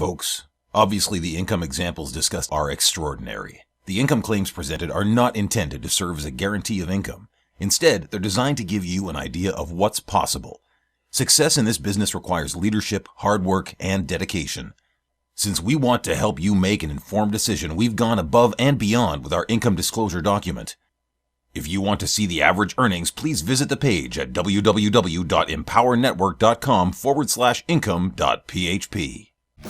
Folks, obviously the income examples discussed are extraordinary. The income claims presented are not intended to serve as a guarantee of income. Instead, they're designed to give you an idea of what's possible. Success in this business requires leadership, hard work, and dedication. Since we want to help you make an informed decision, we've gone above and beyond with our income disclosure document. If you want to see the average earnings, please visit the page at www.empowernetwork.com/income.php.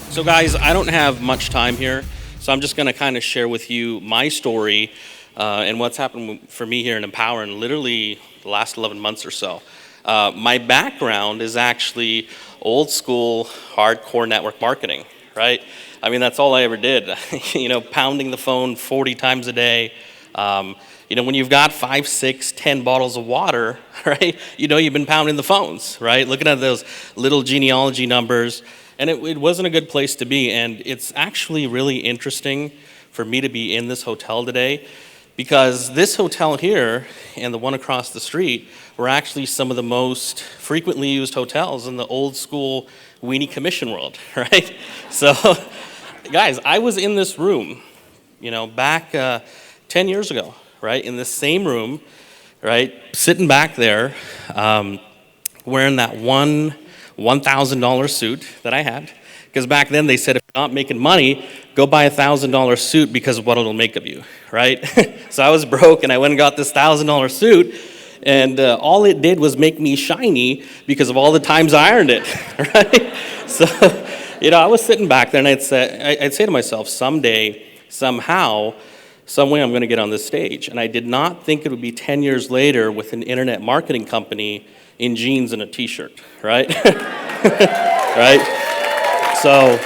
So guys, I don't have much time here, so I'm just going to kind of share with you my story and what's happened for me here in Empower in literally the last 11 months or so. My background is actually old school, hardcore network marketing, right? I mean, that's all I ever did. Pounding the phone 40 times a day. When you've got 5, 6, 10 bottles of water, right? You've been pounding the phones, right? Looking at those little genealogy numbers. And it wasn't a good place to be. And it's actually really interesting for me to be in this hotel today, because this hotel here and the one across the street were actually some of the most frequently used hotels in the old school weenie commission world, right? So, guys, I was in this room, back 10 years ago, right? In this same room, right? Sitting back there, wearing that $1,000 suit that I had. Because back then they said, if you're not making money, go buy a $1,000 suit because of what it'll make of you, right? So I was broke and I went and got this $1,000 suit, and all it did was make me shiny because of all the times I ironed it, right? So, I was sitting back there and I'd say to myself, someday, somehow, some way I'm going to get on this stage. And I did not think it would be 10 years later with an internet marketing company in jeans and a t-shirt, right? Right? So,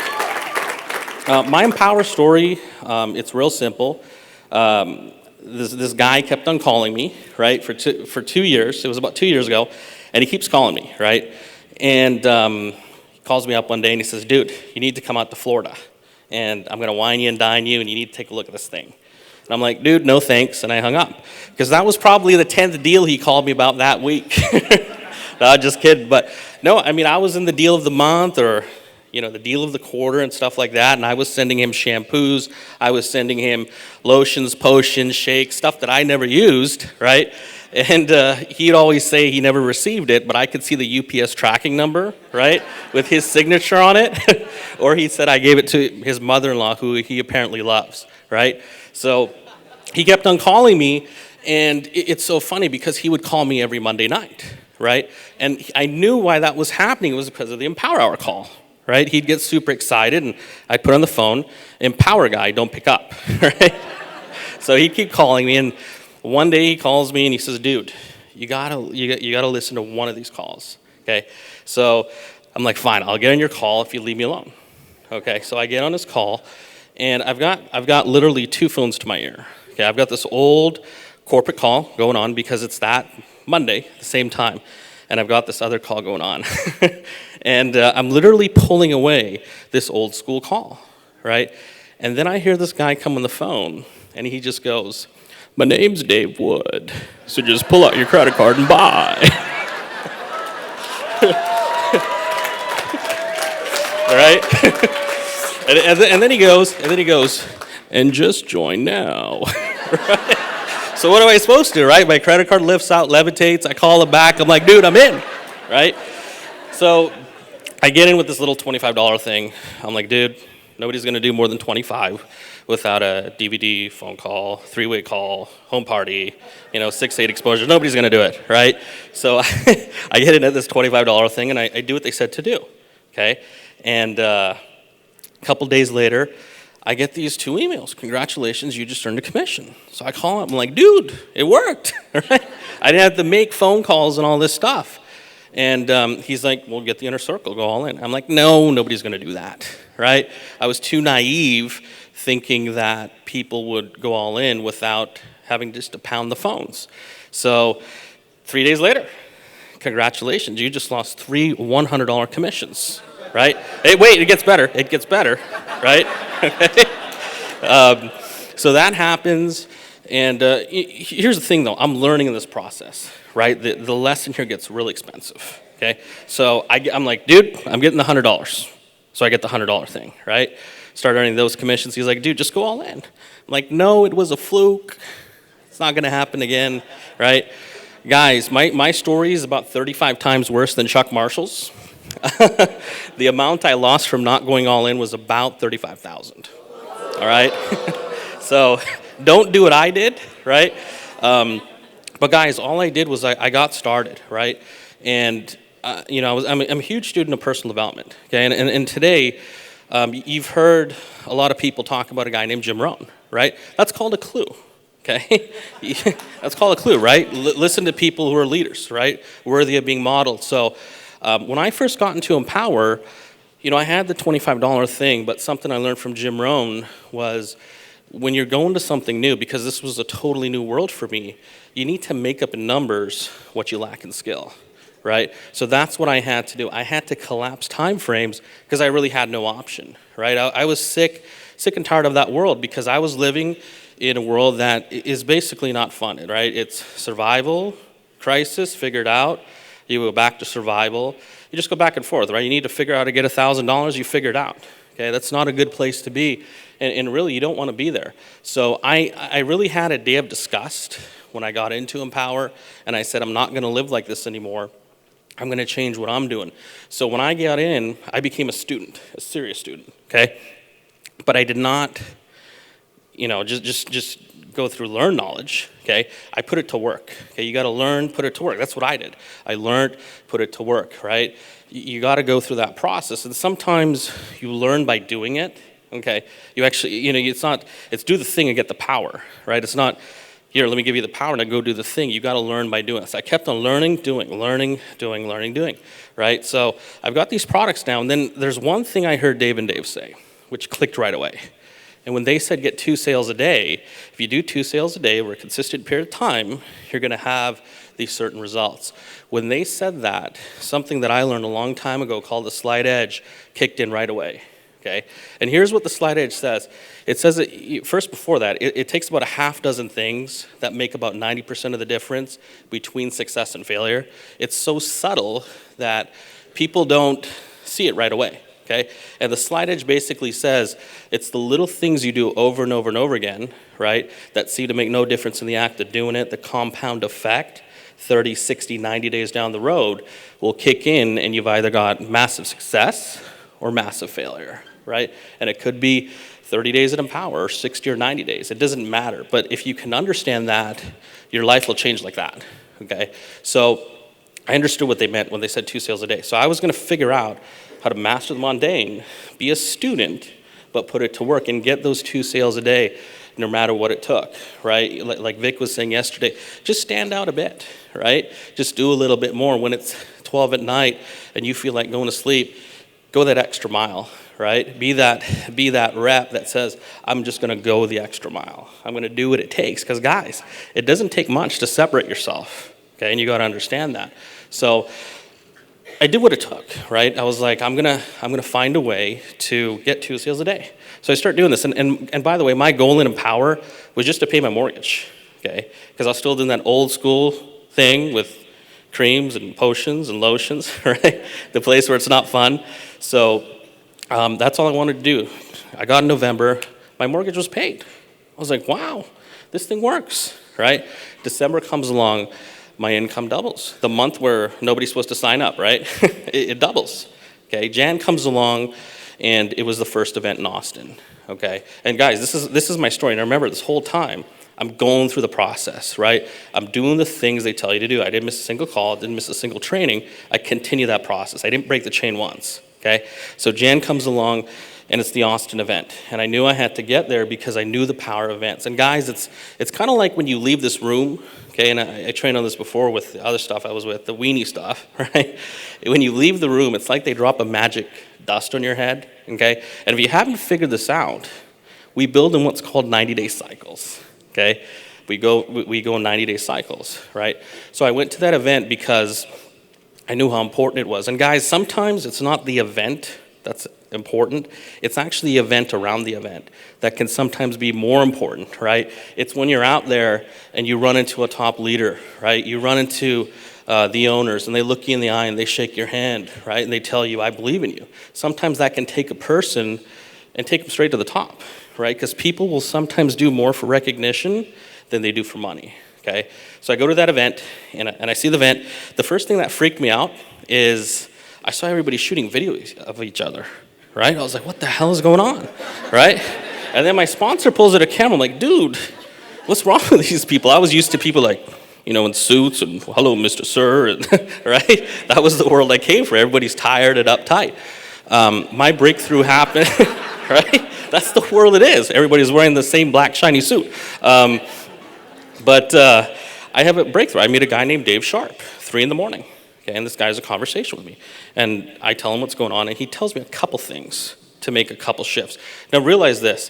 my Empower story, it's real simple. This guy kept on calling me, right, for 2 years. It was about 2 years ago, and he keeps calling me, right? And he calls me up one day and he says, dude, you need to come out to Florida, and I'm going to wine you and dine you, and you need to take a look at this thing. And I'm like, dude, no thanks, and I hung up. Because that was probably the 10th deal he called me about that week. No, just kidding. But no, I mean, I was in the deal of the month, or the deal of the quarter and stuff like that, and I was sending him shampoos, I was sending him lotions, potions, shakes, stuff that I never used, right? And he'd always say he never received it, but I could see the UPS tracking number, right, with his signature on it. Or he said I gave it to his mother-in-law, who he apparently loves, right? So he kept on calling me, and it's so funny because he would call me every Monday night, right? And I knew why that was happening. It was because of the Empower Hour call, right? He'd get super excited, and I'd put on the phone, Empower guy, don't pick up, right? So he'd keep calling me, and one day he calls me and he says, dude, you gotta listen to one of these calls, okay? So I'm like, fine, I'll get on your call if you leave me alone, okay? So I get on his call, and I've got literally 2 phones to my ear, okay? I've got this old corporate call going on because it's that Monday at the same time, and I've got this other call going on. And I'm literally pulling away this old school call, right? And then I hear this guy come on the phone, and he just goes, my name's Dave Wood, so just pull out your credit card and buy. Right? and then he goes, and just join now. Right? So what am I supposed to do, right? My credit card lifts out, levitates, I call it back, I'm like, dude, I'm in, right? So I get in with this little $25 thing. I'm like, dude, nobody's going to do more than 25 without a DVD, phone call, 3-way call, home party, 6-8 exposure. Nobody's going to do it, right? So I get in at this $25 thing, and I do what they said to do, okay? And a couple days later, I get these 2 emails. Congratulations, you just earned a commission. So I call him, I'm like, dude, it worked, right? I didn't have to make phone calls and all this stuff. And he's like, well, get the inner circle, go all in. I'm like, no, nobody's going to do that, right? I was too naive thinking that people would go all in without having just to pound the phones. So 3 days later, congratulations, you just lost 3 $100 commissions, right? Hey, wait, it gets better, right? So that happens. And here's the thing, though. I'm learning in this process, right? The lesson here gets really expensive, okay? So I'm like, dude, I'm getting the $100. So I get the $100 thing, right? Start earning those commissions. He's like, dude, just go all in. I'm like, no, it was a fluke. It's not going to happen again, right? Guys, my story is about 35 times worse than Chuck Marshall's. The amount I lost from not going all in was about $35,000. All right? So don't do what I did, right? But guys, all I did was I got started, right? And I'm a huge student of personal development. Okay, and today, you've heard a lot of people talk about a guy named Jim Rohn, right? That's called a clue. Okay, that's called a clue, right? Listen to people who are leaders, right? Worthy of being modeled. So when I first got into Empower, I had the $25 thing, but something I learned from Jim Rohn was when you're going to something new, because this was a totally new world for me, you need to make up in numbers what you lack in skill, right? So that's what I had to do. I had to collapse time frames because I really had no option, right? I was sick and tired of that world because I was living in a world that is basically not fun, right? It's survival, crisis, figured out. You go back to survival. You just go back and forth, right? You need to figure out how to get $1,000, you figure it out. Okay, that's not a good place to be, and really you don't want to be there. So I really had a day of disgust when I got into Empower, and I said, I'm not going to live like this anymore. I'm going to change what I'm doing. So when I got in, I became a student, a serious student, okay? But I did not, just go through learn knowledge, okay? I put it to work, okay? You got to learn, put it to work. That's what I did. I learned, put it to work, right? You got to go through that process, and sometimes you learn by doing it, okay? You actually, it's do the thing and get the power, right? It's not, here, let me give you the power, now go do the thing. You got to learn by doing it. So I kept on learning, doing, right? So I've got these products now, and then there's one thing I heard Dave and Dave say, which clicked right away. And when they said get 2 sales a day, if you do 2 sales a day over a consistent period of time, you're going to have these certain results. When they said that, something that I learned a long time ago called the slide edge kicked in right away. Okay? And here's what the slide edge says. It says that first before that, it takes about a half dozen things that make about 90% of the difference between success and failure. It's so subtle that people don't see it right away. Okay? And the slide edge basically says it's the little things you do over and over and over again, right, that seem to make no difference in the act of doing it. The compound effect, 30, 60, 90 days down the road, will kick in, and you've either got massive success or massive failure, right? And it could be 30 days at Empower or 60 or 90 days. It doesn't matter. But if you can understand that, your life will change like that, okay? So I understood what they meant when they said 2 sales a day. So I was going to figure out how to master the mundane, be a student, but put it to work and get those 2 sales a day no matter what it took, right? Like Vic was saying yesterday, just stand out a bit, right? Just do a little bit more. When it's 12 at night and you feel like going to sleep, go that extra mile, right? Be that rep that says, I'm just going to go the extra mile. I'm going to do what it takes. Because guys, it doesn't take much to separate yourself, okay? And you got to understand that. So I did what it took, right? I was like, I'm gonna find a way to get 2 sales a day. So I started doing this, and by the way, my goal in Empower was just to pay my mortgage, okay? Because I was still doing that old school thing with creams and potions and lotions, right? The place where it's not fun. So that's all I wanted to do. I got in November, my mortgage was paid. I was like, wow, this thing works, right? December comes along, my income doubles. The month where nobody's supposed to sign up, right? it doubles. Okay, Jan comes along, and it was the first event in Austin. Okay, and guys, this is my story. And I remember this whole time, I'm going through the process, right? I'm doing the things they tell you to do. I didn't miss a single call, didn't miss a single training. I continue that process. I didn't break the chain once. Okay, so Jan comes along, and it's the Austin event. And I knew I had to get there because I knew the power of events. And guys, it's kind of like when you leave this room, okay, and I trained on this before with the other stuff I was with, the weenie stuff, right? When you leave the room, it's like they drop a magic dust on your head, okay? And if you haven't figured this out, we build in what's called 90-day cycles, okay? We go in 90-day cycles, right? So I went to that event because I knew how important it was. And guys, sometimes it's not the event that's important. It's actually the event around the event that can sometimes be more important, right? It's when you're out there and you run into a top leader, right? You run into the owners, and they look you in the eye and they shake your hand, right? And they tell you, I believe in you. Sometimes that can take a person and take them straight to the top, right? Because people will sometimes do more for recognition than they do for money, okay? So I go to that event, and I see the event. The first thing that freaked me out is I saw everybody shooting videos of each other, right? I was like, what the hell is going on, right? And then my sponsor pulls out a camera. I'm like, dude, what's wrong with these people? I was used to people like, in suits and hello, Mr. Sir, and, right? That was the world I came from. Everybody's tired and uptight. My breakthrough happened, right? That's the world it is. Everybody's wearing the same black shiny suit. But I have a breakthrough. I meet a guy named Dave Sharp, 3 a.m, okay, and this guy has a conversation with me. And I tell him what's going on, and he tells me a couple things to make a couple shifts. Now realize this,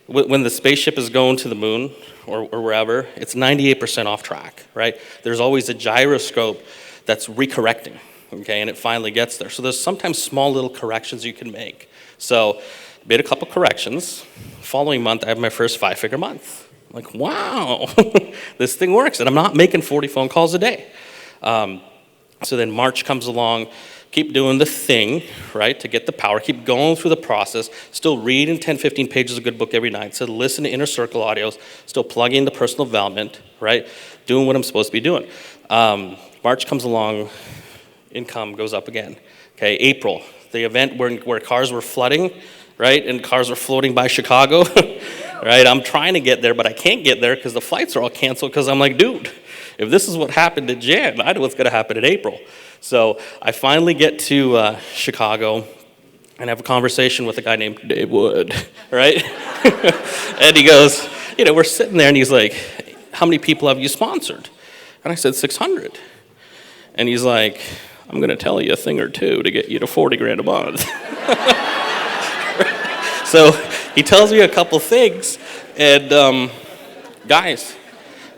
when the spaceship is going to the moon or wherever, it's 98% off track, right? There's always a gyroscope that's recorrecting, okay, and it finally gets there. So there's sometimes small little corrections you can make. So I made a couple corrections. Following month, I have my first 5-figure month. I'm like, wow, this thing works, and I'm not making 40 phone calls a day. So then March comes along, keep doing the thing, right, to get the power, keep going through the process, still reading 10, 15 pages of a good book every night, so listen to Inner Circle audios, still plugging in the personal development, right, doing what I'm supposed to be doing. March comes along, income goes up again. Okay, April, the event where cars were flooding, right, and cars were floating by Chicago, right, I'm trying to get there, but I can't get there because the flights are all canceled because I'm like, dude, if this is what happened in Jan, I know what's going to happen in April. So I finally get to Chicago and have a conversation with a guy named Dave Wood, right? And he goes, we're sitting there and he's like, how many people have you sponsored? And I said, 600. And he's like, I'm going to tell you a thing or two to get you to 40 grand a month. So he tells me a couple things, and guys,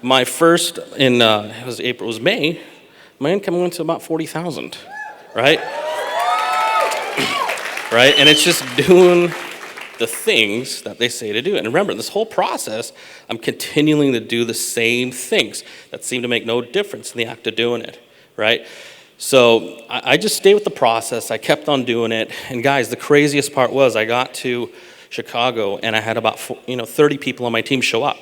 my first it was May, my income went to about 40,000, right? Right, and it's just doing the things that they say to do. And remember, this whole process, I'm continuing to do the same things that seem to make no difference in the act of doing it, right? So I just stayed with the process. I kept on doing it. And guys, the craziest part was I got to Chicago and I had about 30 people on my team show up,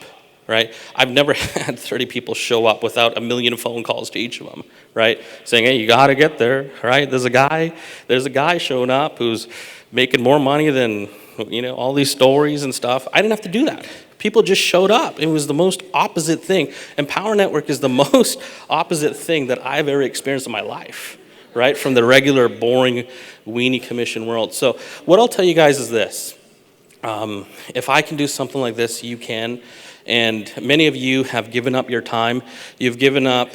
right? I've never had 30 people show up without a million phone calls to each of them, right? Saying, hey, you got to get there, right? There's a guy showing up who's making more money than, all these stories and stuff. I didn't have to do that. People just showed up. It was the most opposite thing. And Power Network is the most opposite thing that I've ever experienced in my life, right? From the regular, boring, weenie commission world. So what I'll tell you guys is this. If I can do something like this, you can. And many of you have given up your time. You've given up,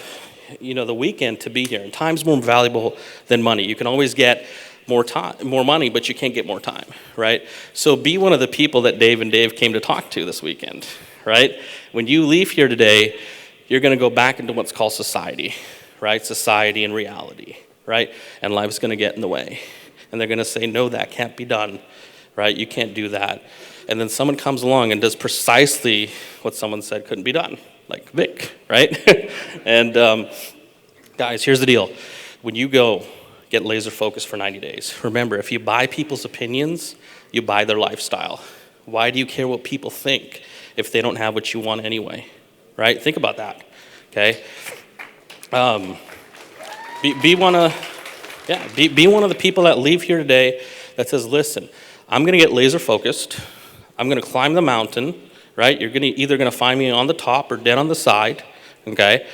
the weekend to be here. And time's more valuable than money. You can always get more time, more money, but you can't get more time, right? So be one of the people that Dave and Dave came to talk to this weekend, right? When you leave here today, you're going to go back into what's called society, right? Society and reality, right? And life's going to get in the way. And they're going to say, no, that can't be done, right? You can't do that. And then someone comes along and does precisely what someone said couldn't be done, like Vic, right? And guys, here's the deal. When you go get laser focused for 90 days, remember, if you buy people's opinions, you buy their lifestyle. Why do you care what people think if they don't have what you want anyway, right? Think about that, okay? Be one of the people that leave here today that says, listen, I'm going to get laser focused. I'm going to climb the mountain, right? You're either going to find me on the top or dead on the side, okay?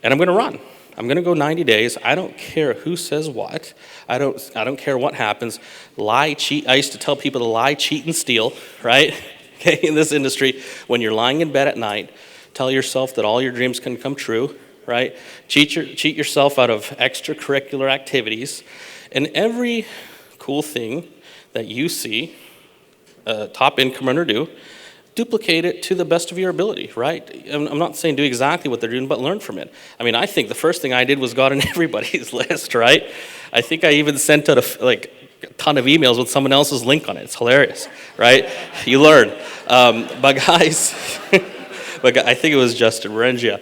And I'm going to run. I'm going to go 90 days. I don't care who says what. I don't care what happens. Lie, cheat. I used to tell people to lie, cheat, and steal, right? Okay, in this industry, when you're lying in bed at night, tell yourself that all your dreams can come true, right? Cheat yourself out of extracurricular activities. And every cool thing that you see a top income earner do, duplicate it to the best of your ability, right? I'm not saying do exactly what they're doing, but learn from it. I mean, I think the first thing I did was got on everybody's list, right? I think I even sent out a ton of emails with someone else's link on it. It's hilarious, right? You learn. But guys, I think it was Justin Rengia.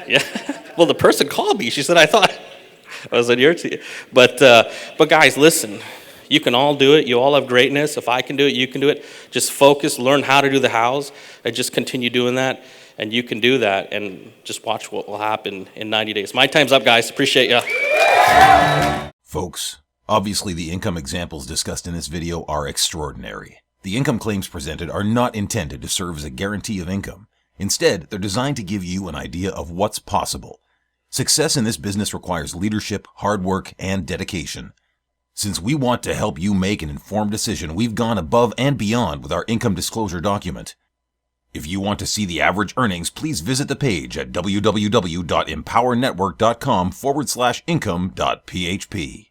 Yeah. Well, the person called me. She said, I thought I was on your team. But guys, listen. You can all do it. You all have greatness. If I can do it, you can do it. Just focus, learn how to do the hows, and just continue doing that. And you can do that. And just watch what will happen in 90 days. My time's up, guys. Appreciate ya. Folks, obviously the income examples discussed in this video are extraordinary. The income claims presented are not intended to serve as a guarantee of income. Instead, they're designed to give you an idea of what's possible. Success in this business requires leadership, hard work, and dedication. Since we want to help you make an informed decision, we've gone above and beyond with our income disclosure document. If you want to see the average earnings, please visit the page at www.empowernetwork.com/income.php.